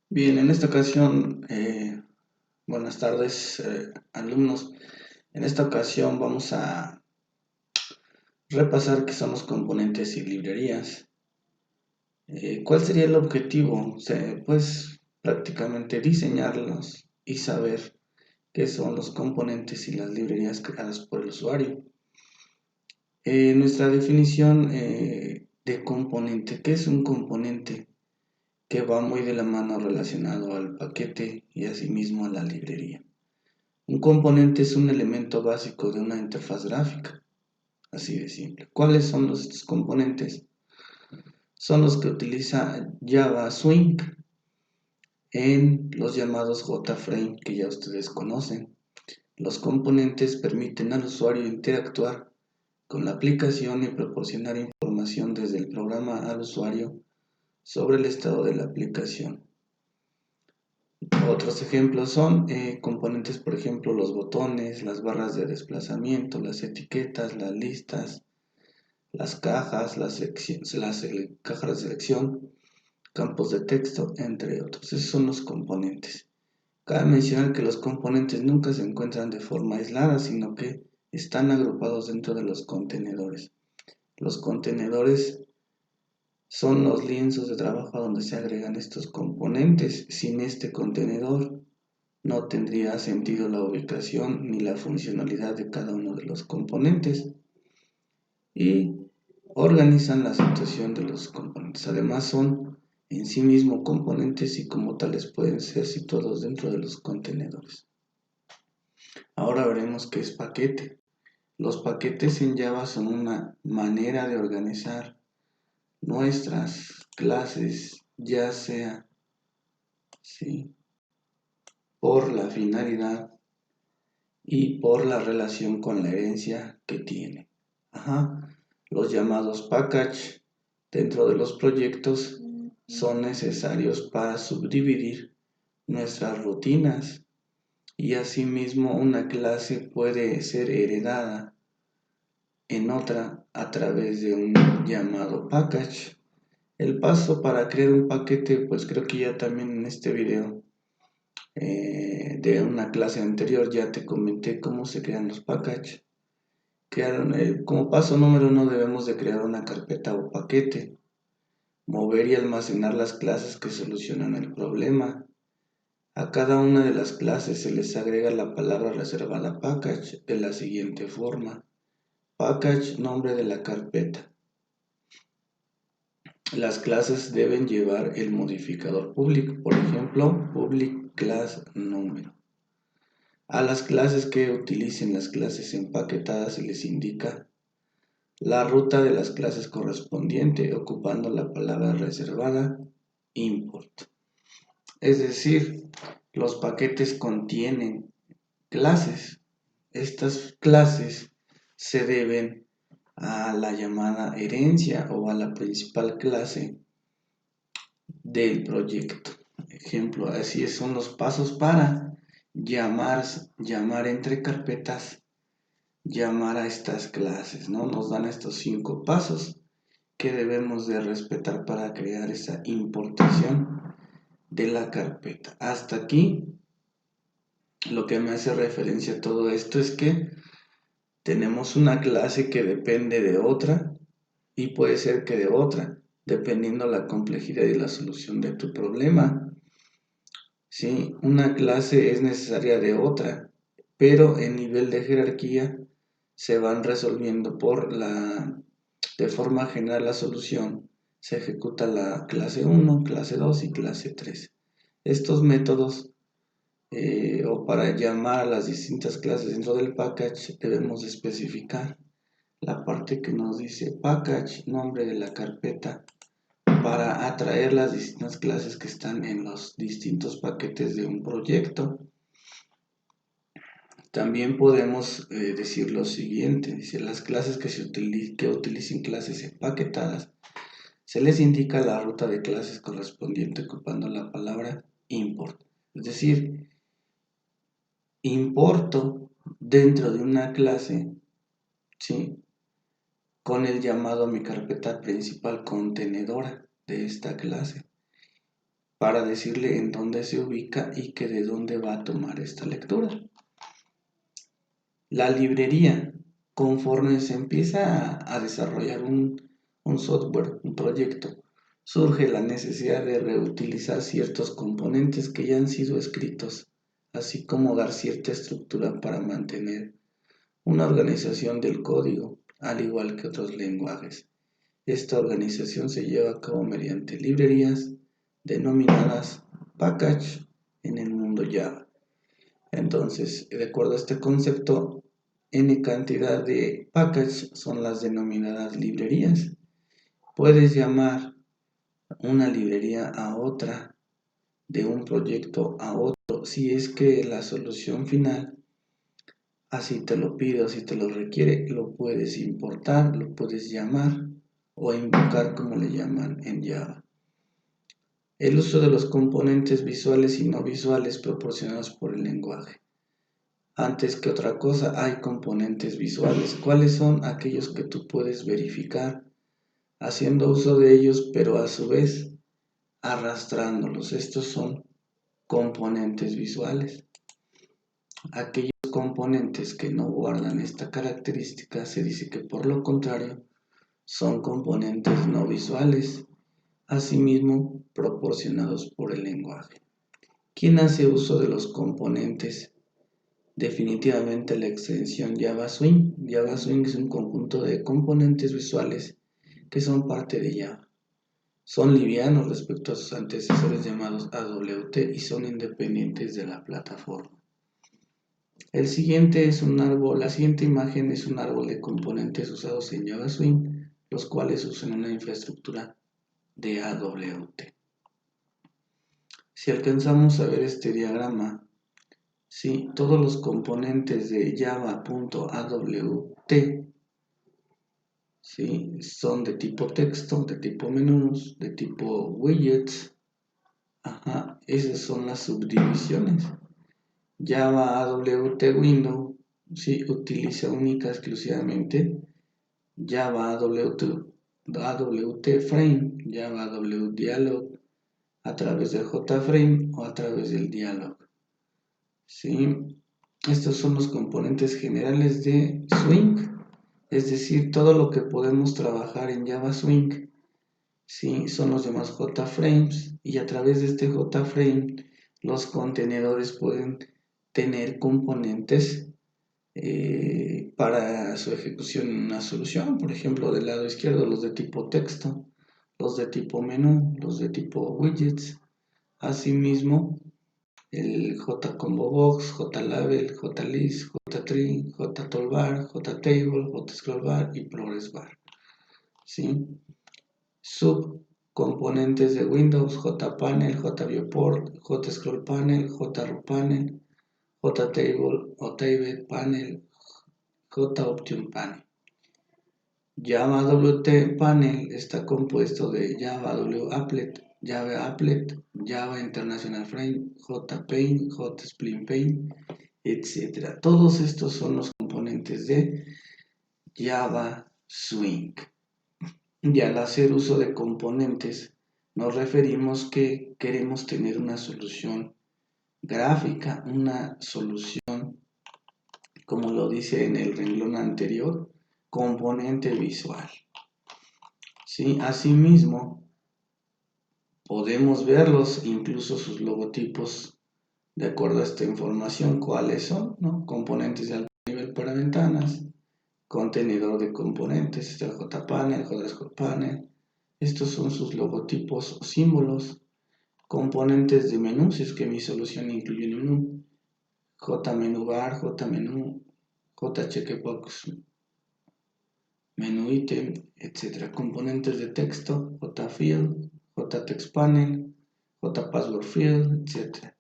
Bien, en esta ocasión, buenas tardes, alumnos. En esta ocasión vamos a repasar qué son los componentes y librerías. ¿Cuál sería el objetivo? Pues prácticamente diseñarlos y saber qué son los componentes y las librerías creadas por el usuario. Nuestra definición de componente, ¿qué es un componente? Que va muy de la mano relacionado al paquete y asimismo a la librería. Un componente es un elemento básico de una interfaz gráfica, así de simple. ¿Cuáles son estos componentes? Son los que utiliza Java Swing en los llamados JFrame que ya ustedes conocen. Los componentes permiten al usuario interactuar con la aplicación y proporcionar información desde el programa al usuario sobre el estado de la aplicación. Otros ejemplos son componentes, por ejemplo, los botones, las barras de desplazamiento, las etiquetas, las listas, las cajas, cajas de selección, campos de texto, entre otros. Esos son los componentes. Cabe mencionar que los componentes nunca se encuentran de forma aislada, sino que están agrupados dentro de los contenedores. Los contenedores son los lienzos de trabajo donde se agregan estos componentes. Sin este contenedor no tendría sentido la ubicación ni la funcionalidad de cada uno de los componentes y organizan la situación de los componentes. Además son en sí mismos componentes y como tales pueden ser situados dentro de los contenedores. Ahora veremos qué es paquete. Los paquetes en Java son una manera de organizar nuestras clases, ya sea por la finalidad y por la relación con la herencia que tiene. Los llamados package dentro de los proyectos son necesarios para subdividir nuestras rutinas y asimismo una clase puede ser heredada en otra a través de un llamado package. El paso para crear un paquete, pues creo que ya también en este video de una clase anterior ya te comenté cómo se crean los packages. Como paso número 1 debemos de crear una carpeta o paquete, mover y almacenar las clases que solucionan el problema. A cada una de las clases se les agrega la palabra reservada package de la siguiente forma: package, nombre de la carpeta. Las clases deben llevar el modificador public, por ejemplo, public class número. A las clases que utilicen las clases empaquetadas se les indica la ruta de las clases correspondiente ocupando la palabra reservada import. Es decir, los paquetes contienen clases. Estas clases se deben a la llamada herencia o a la principal clase del proyecto. Ejemplo, así son los pasos para llamar entre carpetas, llamar a estas clases, ¿no? Nos dan estos 5 pasos que debemos de respetar para crear esa importación de la carpeta. Hasta aquí lo que me hace referencia a todo esto es que tenemos una clase que depende de otra y puede ser que de otra, dependiendo la complejidad y la solución de tu problema. Sí, una clase es necesaria de otra, pero en nivel de jerarquía se van resolviendo de forma general la solución. Se ejecuta la clase 1, clase 2 y clase 3. Estos métodos o para llamar a las distintas clases dentro del package debemos especificar la parte que nos dice package, nombre de la carpeta, para atraer las distintas clases que están en los distintos paquetes de un proyecto. También podemos decir lo siguiente: dice, las clases que utilicen clases empaquetadas se les indica la ruta de clases correspondiente ocupando la palabra import. Es decir, importo dentro de una clase, ¿sí?, con el llamado a mi carpeta principal contenedora de esta clase. para decirle en dónde se ubica y que de dónde va a tomar esta lectura. La librería, conforme se empieza a desarrollar un software, un proyecto, surge la necesidad de reutilizar ciertos componentes que ya han sido escritos, así como dar cierta estructura para mantener una organización del código, al igual que otros lenguajes. Esta organización se lleva a cabo mediante librerías denominadas package en el mundo Java. Entonces, de acuerdo a este concepto, n cantidad de packages son las denominadas librerías. Puedes llamar una librería a otra, de un proyecto a otro, si es que la solución final así te lo pide, así te lo requiere. Lo puedes importar, lo puedes llamar o invocar, como le llaman en Java. El uso de los componentes visuales y no visuales proporcionados por el lenguaje. Antes que otra cosa, hay componentes visuales. ¿Cuáles son? Aquellos que tú puedes verificar haciendo uso de ellos, pero a su vez arrastrándolos. Estos son componentes visuales. Aquellos componentes que no guardan esta característica, se dice que por lo contrario son componentes no visuales, asimismo proporcionados por el lenguaje. ¿Quién hace uso de los componentes? Definitivamente la extensión Java Swing. Java Swing es un conjunto de componentes visuales que son parte de Java. Son livianos respecto a sus antecesores llamados AWT y son independientes de la plataforma. El siguiente es un árbol, la siguiente imagen es un árbol de componentes usados en Java Swing, los cuales usan una infraestructura de AWT. Si alcanzamos a ver este diagrama, sí, todos los componentes de java.awt, sí, son de tipo texto, de tipo menús, de tipo widgets. Esas son las subdivisiones. Java AWT Window, sí, utiliza única exclusivamente Java AWT Frame, Java AWT Dialog, a través del JFrame o a través del dialog. ¿Sí? Estos son los componentes generales de Swing, es decir, todo lo que podemos trabajar en Java Swing, ¿sí? Son los demás JFrames, y a través de este JFrame los contenedores pueden tener componentes para su ejecución en una solución. Por ejemplo, del lado izquierdo los de tipo texto, los de tipo menú, los de tipo widgets. Asimismo, el JComboBox, JLabel, JList, JTree, JToolbar, JTable, JScrollbar y ProgressBar. ¿Sí? Subcomponentes de Windows: JPanel, JViewport, JScrollPanel, JRuPanel, JTable o Table Panel, JOptionPanel. Java AWT Panel está compuesto de Java WApplet, Java Applet, Java International Frame, JPaint, JSplitPaint, etc. Todos estos son los componentes de Java Swing. Y al hacer uso de componentes, nos referimos que queremos tener una solución gráfica, una solución, como lo dice en el renglón anterior, componente visual. ¿Sí? Asimismo, podemos verlos, incluso sus logotipos, de acuerdo a esta información. ¿Cuáles son? ¿No? Componentes de alto nivel para ventanas, contenedor de componentes, está el JPanel, JScrollPanel. Estos son sus logotipos o símbolos. Componentes de menú, si es que mi solución incluye un menú, JMenuBar, JMenú, JCheckbox, menú ítem, etc. Componentes de texto, JField, JTextPanel, JPasswordField, etc.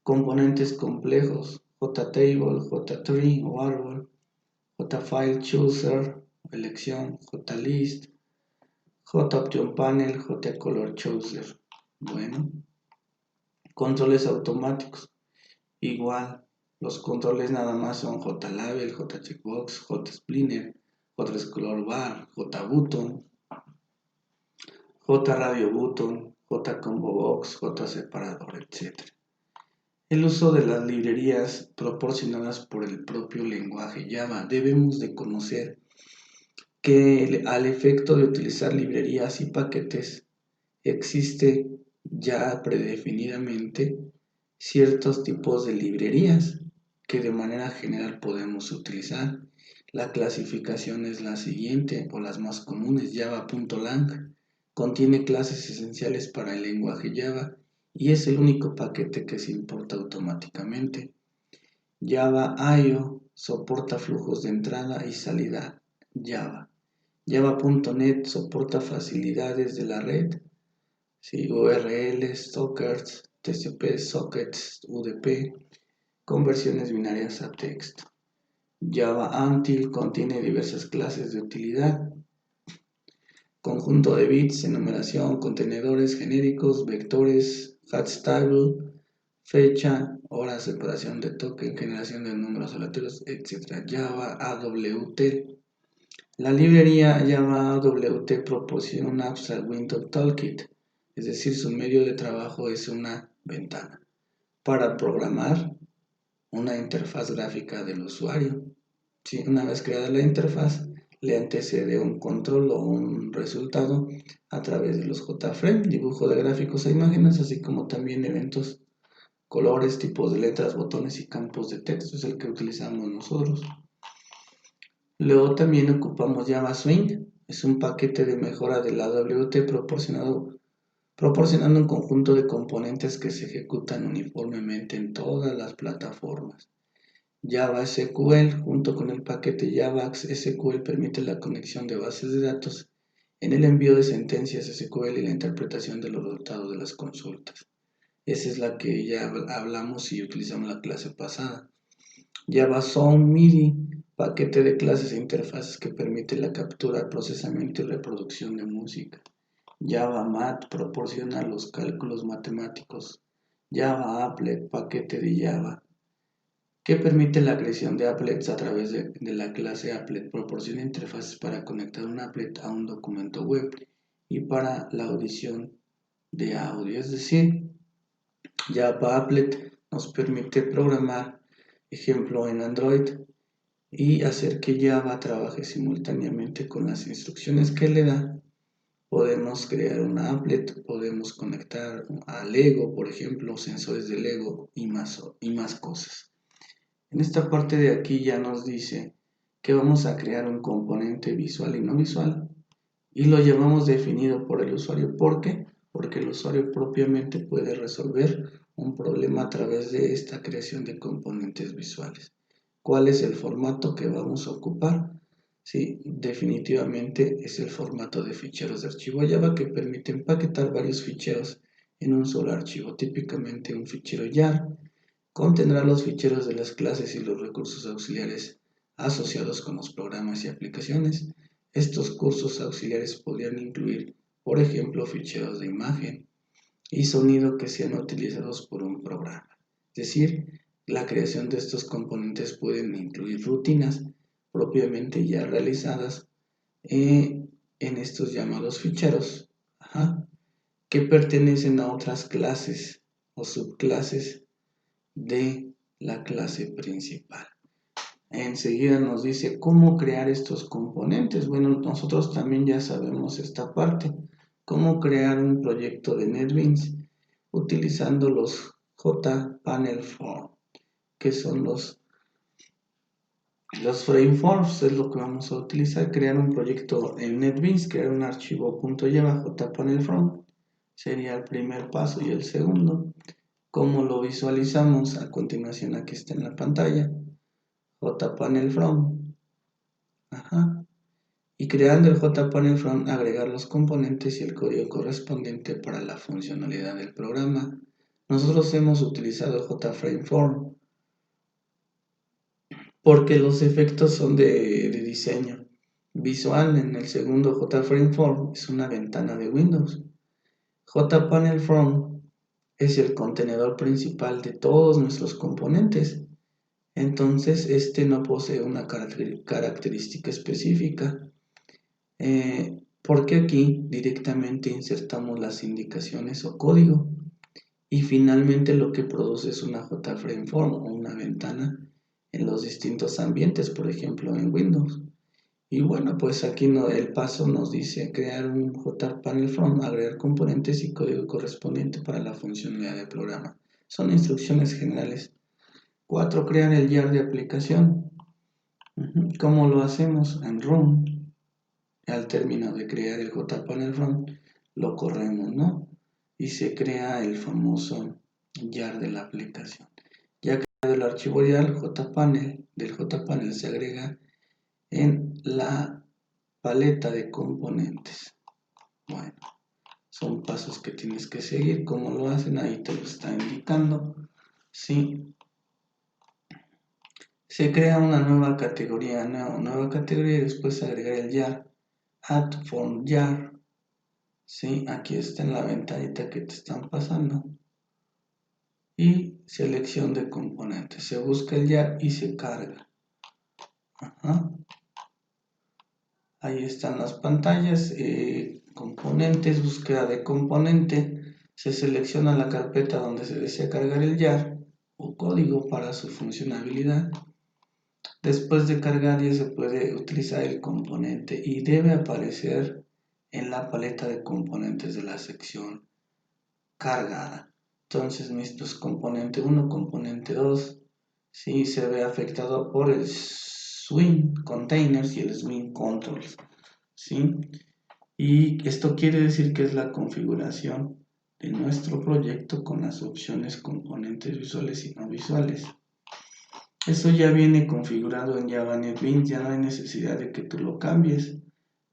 Componentes complejos, JTable, JTree o árbol, JFileChooser, elección, JList, JOptionPanel, JColorChooser. Bueno, controles automáticos. Igual, los controles nada más son JLabel, JCheckbox, JSplinter, JScrollbar, JButton, JRadioButton, JComboBox, JSeparador, etc. El uso de las librerías proporcionadas por el propio lenguaje Java. Debemos de conocer que al efecto de utilizar librerías y paquetes existe ya predefinidamente ciertos tipos de librerías que de manera general podemos utilizar. La clasificación es la siguiente, o las más comunes. Java.lang contiene clases esenciales para el lenguaje Java y es el único paquete que se importa automáticamente. Java.io soporta flujos de entrada y salida Java. Java.net soporta facilidades de la red, URLs, sockets, TCP, sockets, UDP, conversiones binarias a texto. Java Until contiene diversas clases de utilidad, conjunto de bits, enumeración, contenedores genéricos, vectores, hash table, fecha, hora, separación de token, generación de números aleatorios, etc. Java AWT. La librería Java AWT proporciona un Abstract Window Toolkit, es decir, su medio de trabajo es una ventana para programar una interfaz gráfica del usuario. ¿Sí? Una vez creada la interfaz, le antecede un control o un resultado a través de los JFrame, dibujo de gráficos e imágenes, así como también eventos, colores, tipos de letras, botones y campos de texto, es el que utilizamos nosotros. Luego también ocupamos Java Swing, es un paquete de mejora del AWT proporcionando un conjunto de componentes que se ejecutan uniformemente en todas las plataformas. Java SQL junto con el paquete Javax SQL permite la conexión de bases de datos en el envío de sentencias SQL y la interpretación de los resultados de las consultas. Esa es la que ya hablamos y utilizamos la clase pasada. Java Sound MIDI, paquete de clases e interfaces que permite la captura, procesamiento y reproducción de música. Java Mat proporciona los cálculos matemáticos. Java Applet, paquete de Java, que permite la creación de applets a través de la clase applet. Proporciona interfaces para conectar un applet a un documento web y para la audición de audio. Es decir, Java Applet nos permite programar, ejemplo, en Android y hacer que Java trabaje simultáneamente con las instrucciones que le da. Podemos crear un applet, podemos conectar a Lego, por ejemplo, sensores de Lego y más cosas. En esta parte de aquí ya nos dice que vamos a crear un componente visual y no visual y lo llevamos definido por el usuario. ¿Por qué? Porque el usuario propiamente puede resolver un problema a través de esta creación de componentes visuales. ¿Cuál es el formato que vamos a ocupar? Sí, definitivamente es el formato de ficheros de archivo Java que permite empaquetar varios ficheros en un solo archivo, típicamente un fichero YAR. Contendrá los ficheros de las clases y los recursos auxiliares asociados con los programas y aplicaciones. Estos cursos auxiliares podrían incluir, por ejemplo, ficheros de imagen y sonido que sean utilizados por un programa. Es decir, la creación de estos componentes pueden incluir rutinas propiamente ya realizadas en estos llamados ficheros, que pertenecen a otras clases o subclases de la clase principal. Enseguida nos dice cómo crear estos componentes. Bueno, nosotros también ya sabemos esta parte, cómo crear un proyecto de NetBeans utilizando los JPanelForm, que son los frameforms. Es lo que vamos a utilizar, crear un proyecto en NetBeans, crear un archivo .java JPanelForm sería el primer paso. Y el segundo, ¿cómo lo visualizamos? A continuación aquí está en la pantalla, JPanelFrom. Y creando el JPanelFrom, agregar los componentes y el código correspondiente para la funcionalidad del programa. Nosotros hemos utilizado JFrameForm porque los efectos son de diseño visual. En el segundo, JFrameForm es una ventana de Windows. JPanelFrom es el contenedor principal de todos nuestros componentes. Entonces, este no posee una característica específica. porque aquí directamente insertamos las indicaciones o código y finalmente lo que produce es una JFrameForm o una ventana en los distintos ambientes, por ejemplo en Windows. Y bueno, pues aquí el paso nos dice crear un JPanelFront, agregar componentes y código correspondiente para la funcionalidad del programa. Son instrucciones generales. 4. Crear el YAR de aplicación. ¿Cómo lo hacemos? En Run. Al término de crear el JPanelFront, lo corremos, ¿no? Y se crea el famoso YAR de la aplicación. Ya creado el archivo YAR, del JPanel se agrega en la paleta de componentes. Bueno, son pasos que tienes que seguir. ¿Cómo lo hacen? Ahí te lo está indicando. Sí. Se crea una nueva categoría, y después agregar el YAR. Add form YAR. Sí, aquí está en la ventanita que te están pasando. Y selección de componentes. Se busca el YAR y se carga. Ajá. Ahí están las pantallas, componentes, búsqueda de componente, se selecciona la carpeta donde se desea cargar el YAR o código para su funcionalidad. Después de cargar ya se puede utilizar el componente y debe aparecer en la paleta de componentes de la sección cargada. Entonces nuestros componente 1, componente 2, sí se ve afectado por el swing containers y el swing controls. ¿Sí? Y esto quiere decir que es la configuración de nuestro proyecto con las opciones componentes visuales y no visuales. Eso ya viene configurado en Java NetBeans, ya no hay necesidad de que tú lo cambies.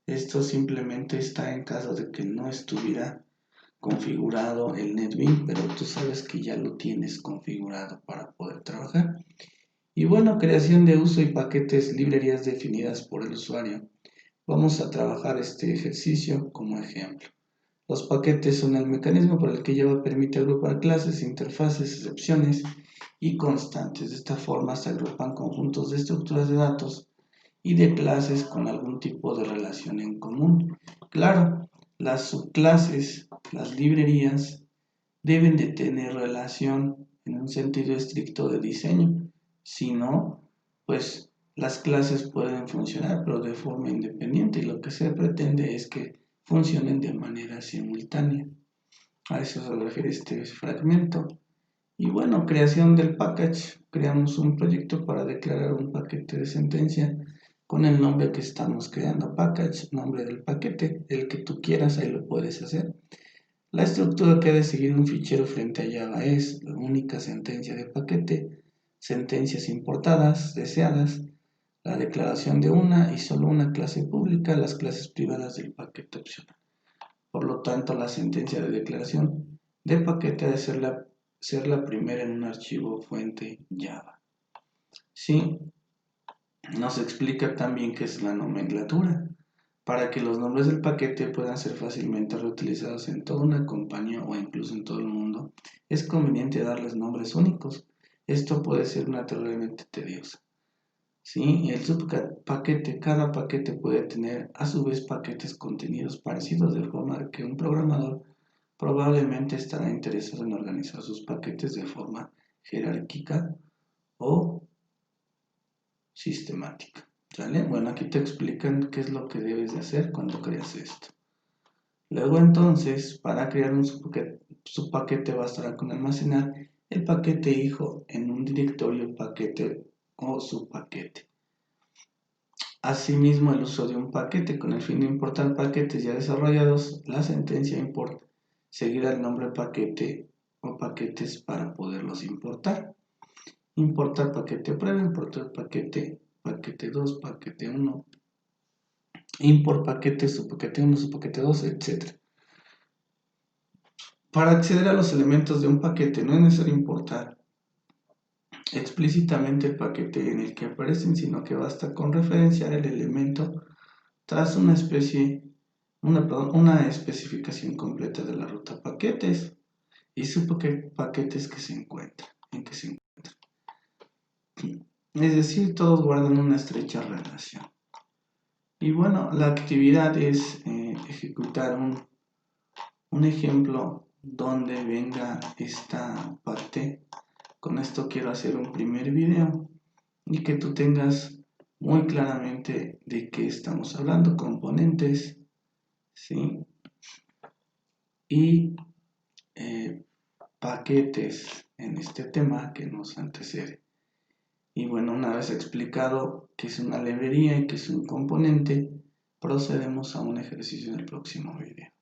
Esto simplemente está en caso de que no estuviera configurado el NetBeans, pero tú sabes que ya lo tienes configurado para poder trabajar. Y bueno, creación de uso y paquetes, librerías definidas por el usuario. Vamos a trabajar este ejercicio como ejemplo. Los paquetes son el mecanismo por el que Java permite agrupar clases, interfaces, excepciones y constantes. De esta forma se agrupan conjuntos de estructuras de datos y de clases con algún tipo de relación en común. Claro, las subclases, las librerías, deben de tener relación en un sentido estricto de diseño. Si no, pues las clases pueden funcionar, pero de forma independiente, y lo que se pretende es que funcionen de manera simultánea. A eso se refiere este fragmento. Y bueno, creación del package. Creamos un proyecto para declarar un paquete de sentencia con el nombre que estamos creando. Package, nombre del paquete, el que tú quieras, ahí lo puedes hacer. La estructura que ha de seguir un fichero frente a Java es la única sentencia de paquete, sentencias importadas, deseadas, la declaración de una y solo una clase pública, las clases privadas del paquete opcional. Por lo tanto, la sentencia de declaración de paquete ha de ser la primera en un archivo fuente Java. Sí, nos explica también qué es la nomenclatura. Para que los nombres del paquete puedan ser fácilmente reutilizados en toda una compañía o incluso en todo el mundo, es conveniente darles nombres únicos. Esto puede ser naturalmente tedioso. ¿Sí? El subpaquete, cada paquete puede tener a su vez paquetes contenidos parecidos, de forma que un programador probablemente estará interesado en organizar sus paquetes de forma jerárquica o sistemática. ¿Sale? Bueno, aquí te explican qué es lo que debes de hacer cuando creas esto. Luego entonces, para crear un subpaquete bastará con almacenar el paquete hijo en un directorio paquete o subpaquete. Asimismo, el uso de un paquete con el fin de importar paquetes ya desarrollados, la sentencia import seguirá el nombre paquete o paquetes para poderlos importar. Importar paquete prueba, importar paquete 2, paquete 1, import paquete, subpaquete 1, subpaquete 2, etc. Para acceder a los elementos de un paquete no es necesario importar explícitamente el paquete en el que aparecen, sino que basta con referenciar el elemento tras una especificación completa de la ruta paquetes y subpaquetes que se encuentran, Es decir, todos guardan una estrecha relación. Y bueno, la actividad es ejecutar un ejemplo donde venga esta parte. Con esto quiero hacer un primer video y que tú tengas muy claramente de qué estamos hablando, componentes, ¿sí? Y paquetes en este tema que nos antecede. Y bueno, una vez explicado qué es una librería y qué es un componente, procedemos a un ejercicio en el próximo video.